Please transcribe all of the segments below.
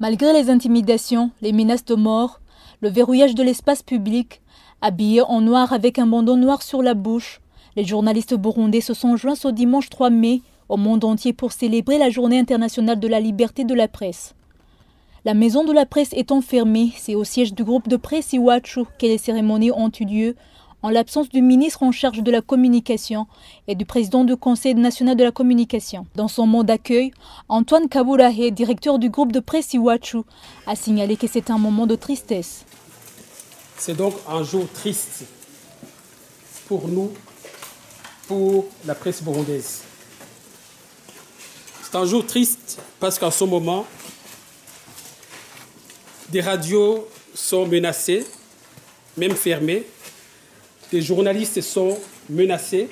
Malgré les intimidations, les menaces de mort, le verrouillage de l'espace public, habillés en noir avec un bandeau noir sur la bouche, les journalistes burundais se sont joints ce dimanche 3 mai au monde entier pour célébrer la Journée internationale de la liberté de la presse. La maison de la presse étant fermée, c'est au siège du groupe de presse Iwachu que les cérémonies ont eu lieu, en l'absence du ministre en charge de la communication et du président du Conseil national de la communication. Dans son mot d'accueil, Antoine Kaburahe, directeur du groupe de presse Iwachu, a signalé que c'est un moment de tristesse. C'est donc un jour triste pour nous, pour la presse burundaise. C'est un jour triste parce qu'en ce moment, des radios sont menacées, même fermées. Des journalistes sont menacés.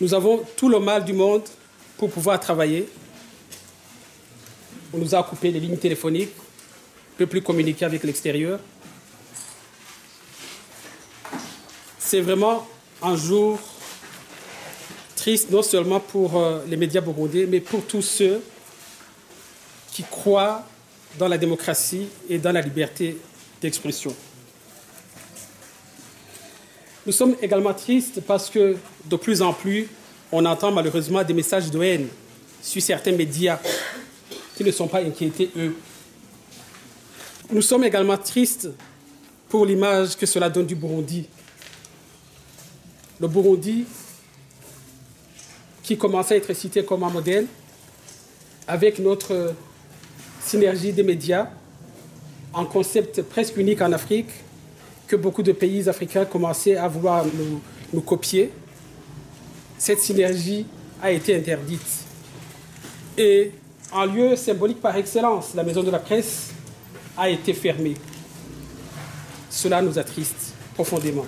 Nous avons tout le mal du monde pour pouvoir travailler. On nous a coupé les lignes téléphoniques, on ne peut plus communiquer avec l'extérieur. C'est vraiment un jour triste, non seulement pour les médias burundais, mais pour tous ceux qui croient dans la démocratie et dans la liberté d'expression. Nous sommes également tristes parce que de plus en plus, on entend malheureusement des messages de haine sur certains médias qui ne sont pas inquiétés, eux. Nous sommes également tristes pour l'image que cela donne du Burundi. Le Burundi, qui commence à être cité comme un modèle, avec notre synergie des médias, un concept presque unique en Afrique, que beaucoup de pays africains commençaient à vouloir nous copier. Cette synergie a été interdite. Et en lieu symbolique par excellence, la maison de la presse a été fermée. Cela nous attriste profondément.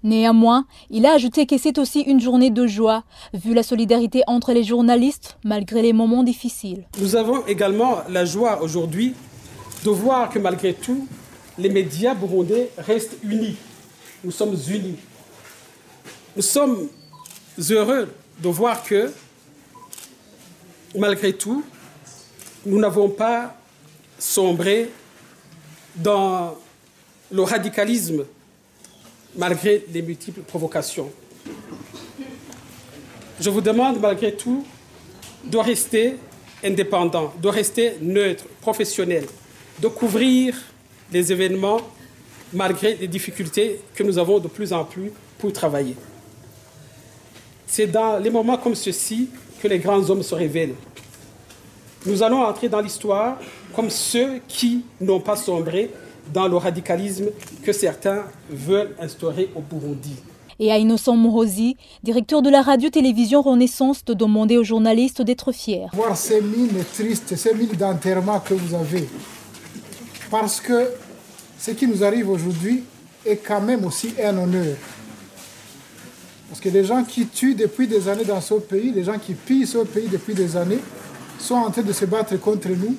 Néanmoins, il a ajouté que c'est aussi une journée de joie, vu la solidarité entre les journalistes, malgré les moments difficiles. Nous avons également la joie aujourd'hui de voir que malgré tout, les médias burundais restent unis. Nous sommes unis. Nous sommes heureux de voir que, malgré tout, nous n'avons pas sombré dans le radicalisme, malgré les multiples provocations. Je vous demande, malgré tout, de rester indépendant, de rester neutre, professionnel, de couvrir les événements malgré les difficultés que nous avons de plus en plus pour travailler. C'est dans les moments comme ceux-ci que les grands hommes se révèlent. Nous allons entrer dans l'histoire comme ceux qui n'ont pas sombré dans le radicalisme que certains veulent instaurer au Burundi. Voir ces mines tristes, ces mines d'enterrement que vous avez, parce que ce qui nous arrive aujourd'hui est quand même aussi un honneur. Parce que les gens qui tuent depuis des années dans ce pays, les gens qui pillent ce pays depuis des années, sont en train de se battre contre nous.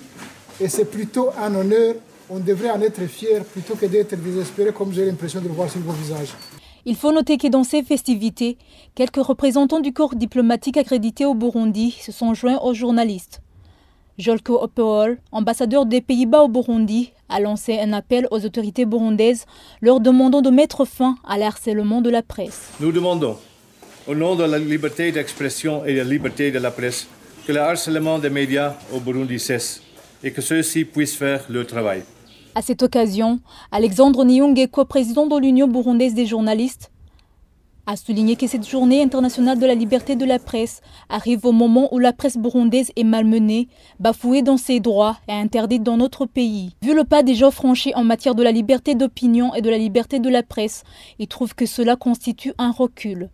Et c'est plutôt un honneur. On devrait en être fiers plutôt que d'être désespérés comme j'ai l'impression de le voir sur vos visages. Il faut noter que dans ces festivités, quelques représentants du corps diplomatique accrédité au Burundi se sont joints aux journalistes. Jolko Opeol, ambassadeur des Pays-Bas au Burundi, a lancé un appel aux autorités burundaises leur demandant de mettre fin à l'harcèlement de la presse. Nous demandons, au nom de la liberté d'expression et de la liberté de la presse, que le harcèlement des médias au Burundi cesse et que ceux-ci puissent faire leur travail. À cette occasion, Alexandre Niyongeko, président de l'Union burundaise des journalistes, a souligné que cette journée internationale de la liberté de la presse arrive au moment où la presse burundaise est malmenée, bafouée dans ses droits et interdite dans notre pays. Vu le pas déjà franchi en matière de la liberté d'opinion et de la liberté de la presse, il trouve que cela constitue un recul.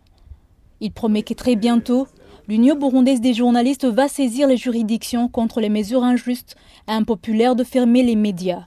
Il promet que très bientôt, l'Union burundaise des journalistes va saisir les juridictions contre les mesures injustes et impopulaires de fermer les médias.